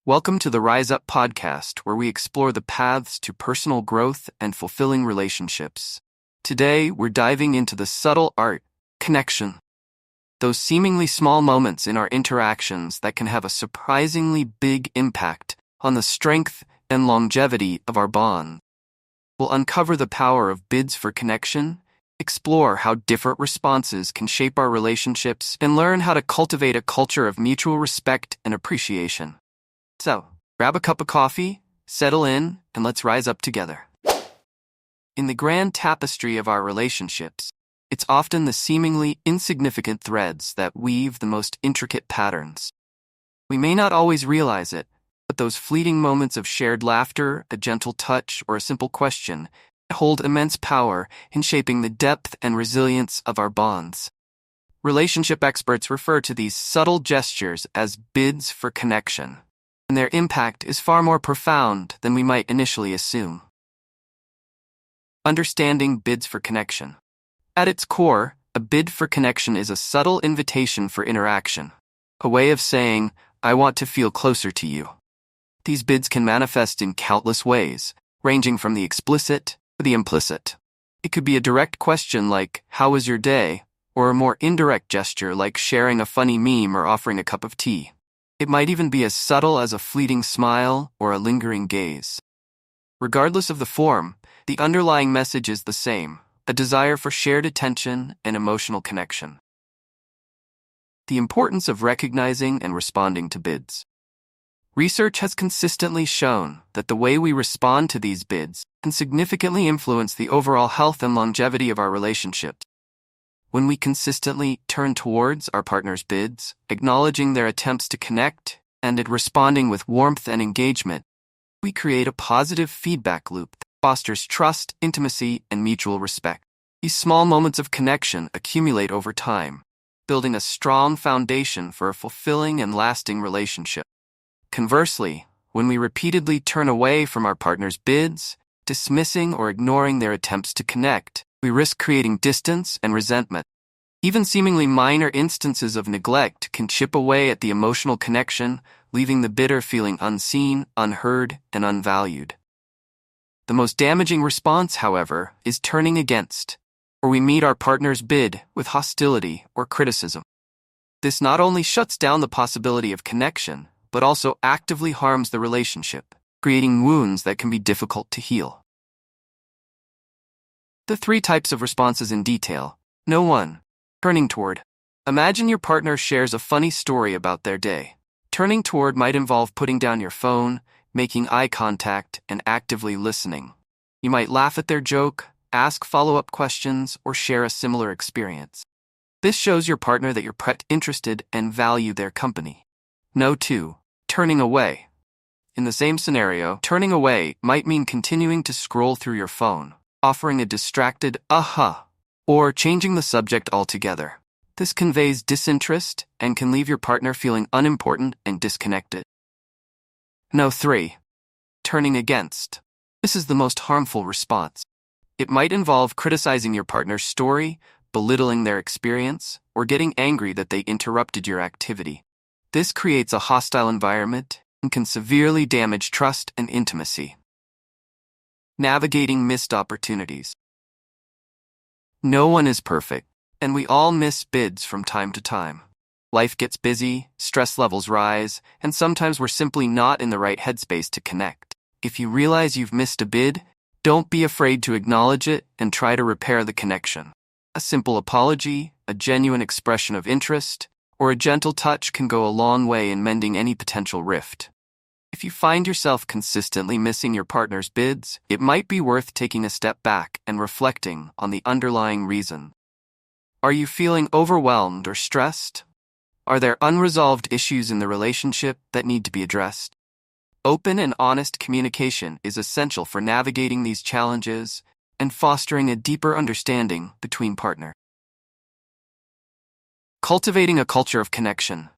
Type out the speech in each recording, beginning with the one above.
Welcome to the Rise Up podcast, where we explore the paths to personal growth and fulfilling relationships. Today, we're diving into the subtle art, connection. Those seemingly small moments in our interactions that can have a surprisingly big impact on the strength and longevity of our bond. We'll uncover the power of bids for connection, explore how different responses can shape our relationships, and learn how to cultivate a culture of mutual respect and appreciation. So, grab a cup of coffee, settle in, and let's rise up together. In the grand tapestry of our relationships, it's often the seemingly insignificant threads that weave the most intricate patterns. We may not always realize it, but those fleeting moments of shared laughter, a gentle touch, or a simple question hold immense power in shaping the depth and resilience of our bonds. Relationship experts refer to these subtle gestures as bids for connection, and their impact is far more profound than we might initially assume. Understanding bids for connection. At its core, a bid for connection is a subtle invitation for interaction, a way of saying, "I want to feel closer to you." These bids can manifest in countless ways, ranging from the explicit to the implicit. It could be a direct question like, "How was your day?" or a more indirect gesture like sharing a funny meme or offering a cup of tea. It might even be as subtle as a fleeting smile or a lingering gaze. Regardless of the form, the underlying message is the same, a desire for shared attention and emotional connection. The importance of recognizing and responding to bids. Research has consistently shown that the way we respond to these bids can significantly influence the overall health and longevity of our relationships. When we consistently turn towards our partner's bids, acknowledging their attempts to connect, and responding with warmth and engagement, we create a positive feedback loop that fosters trust, intimacy, and mutual respect. These small moments of connection accumulate over time, building a strong foundation for a fulfilling and lasting relationship. Conversely, when we repeatedly turn away from our partner's bids, dismissing or ignoring their attempts to connect, we risk creating distance and resentment. Even seemingly minor instances of neglect can chip away at the emotional connection, leaving the bidder feeling unseen, unheard, and unvalued. The most damaging response, however, is turning against, where we meet our partner's bid with hostility or criticism. This not only shuts down the possibility of connection, but also actively harms the relationship, creating wounds that can be difficult to heal. The 3 types of responses in detail. No. 1. Turning toward. Imagine your partner shares a funny story about their day. Turning toward might involve putting down your phone, making eye contact, and actively listening. You might laugh at their joke, ask follow-up questions, or share a similar experience. This shows your partner that you're interested and value their company. No. 2. Turning away. In the same scenario, turning away might mean continuing to scroll through your phone, offering a distracted or changing the subject altogether. This conveys disinterest and can leave your partner feeling unimportant and disconnected. No. 3. Turning against. This is the most harmful response. It might involve criticizing your partner's story, belittling their experience, or getting angry that they interrupted your activity. This creates a hostile environment and can severely damage trust and intimacy. Navigating missed opportunities. No one is perfect, and we all miss bids from time to time. Life gets busy, stress levels rise, and sometimes we're simply not in the right headspace to connect. If you realize you've missed a bid, don't be afraid to acknowledge it and try to repair the connection. A simple apology, a genuine expression of interest, or a gentle touch can go a long way in mending any potential rift. If you find yourself consistently missing your partner's bids, it might be worth taking a step back and reflecting on the underlying reason. Are you feeling overwhelmed or stressed? Are there unresolved issues in the relationship that need to be addressed? Open and honest communication is essential for navigating these challenges and fostering a deeper understanding between partners. Cultivating a culture of connection.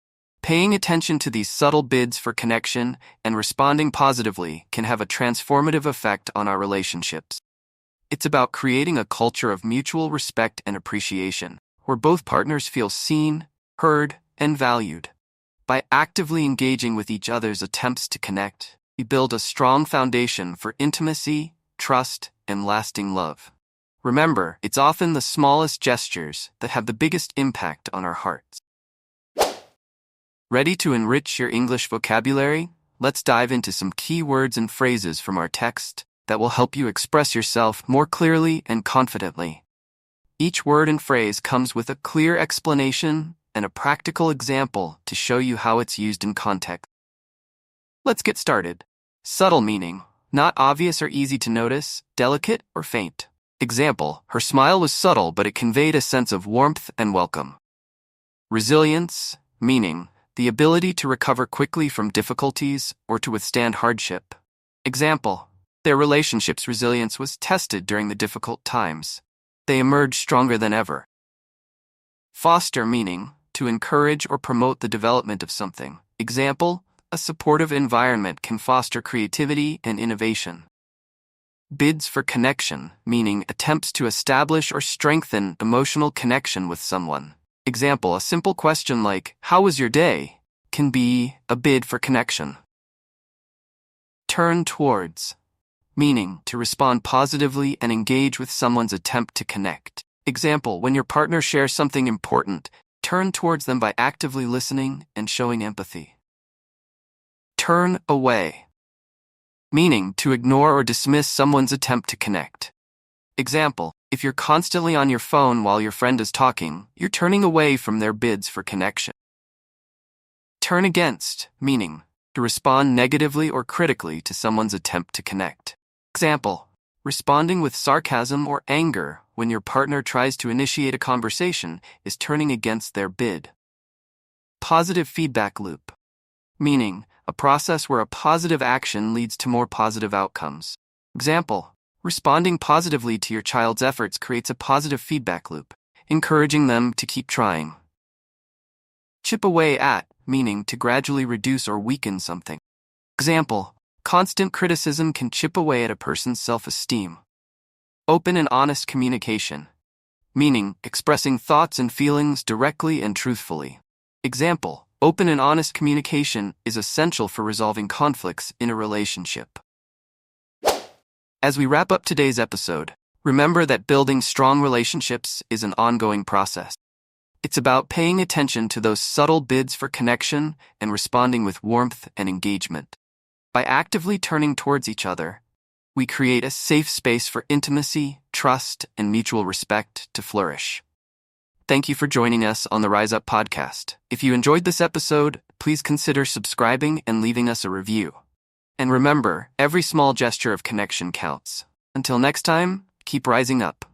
Paying attention to these subtle bids for connection and responding positively can have a transformative effect on our relationships. It's about creating a culture of mutual respect and appreciation, where both partners feel seen, heard, and valued. By actively engaging with each other's attempts to connect, we build a strong foundation for intimacy, trust, and lasting love. Remember, it's often the smallest gestures that have the biggest impact on our hearts. Ready to enrich your English vocabulary? Let's dive into some key words and phrases from our text that will help you express yourself more clearly and confidently. Each word and phrase comes with a clear explanation and a practical example to show you how it's used in context. Let's get started. Subtle meaning, not obvious or easy to notice, delicate or faint. Example, her smile was subtle, but it conveyed a sense of warmth and welcome. Resilience, meaning, the ability to recover quickly from difficulties or to withstand hardship. Example, their relationship's resilience was tested during the difficult times. They emerged stronger than ever. Foster, meaning, to encourage or promote the development of something. Example, a supportive environment can foster creativity and innovation. Bids for connection, meaning attempts to establish or strengthen emotional connection with someone. Example, a simple question like, "How was your day?" can be a bid for connection. Turn towards, meaning to respond positively and engage with someone's attempt to connect. Example, when your partner shares something important, turn towards them by actively listening and showing empathy. Turn away, meaning to ignore or dismiss someone's attempt to connect. Example, if you're constantly on your phone while your friend is talking, you're turning away from their bids for connection. Turn against, meaning to respond negatively or critically to someone's attempt to connect. Example, responding with sarcasm or anger when your partner tries to initiate a conversation is turning against their bid. Positive feedback loop, meaning a process where a positive action leads to more positive outcomes. Example, responding positively to your child's efforts creates a positive feedback loop, encouraging them to keep trying. Chip away at, meaning to gradually reduce or weaken something. Example, constant criticism can chip away at a person's self-esteem. Open and honest communication, meaning expressing thoughts and feelings directly and truthfully. Example, open and honest communication is essential for resolving conflicts in a relationship. As we wrap up today's episode, remember that building strong relationships is an ongoing process. It's about paying attention to those subtle bids for connection and responding with warmth and engagement. By actively turning towards each other, we create a safe space for intimacy, trust, and mutual respect to flourish. Thank you for joining us on the Rise Up podcast. If you enjoyed this episode, please consider subscribing and leaving us a review. And remember, every small gesture of connection counts. Until next time, keep rising up.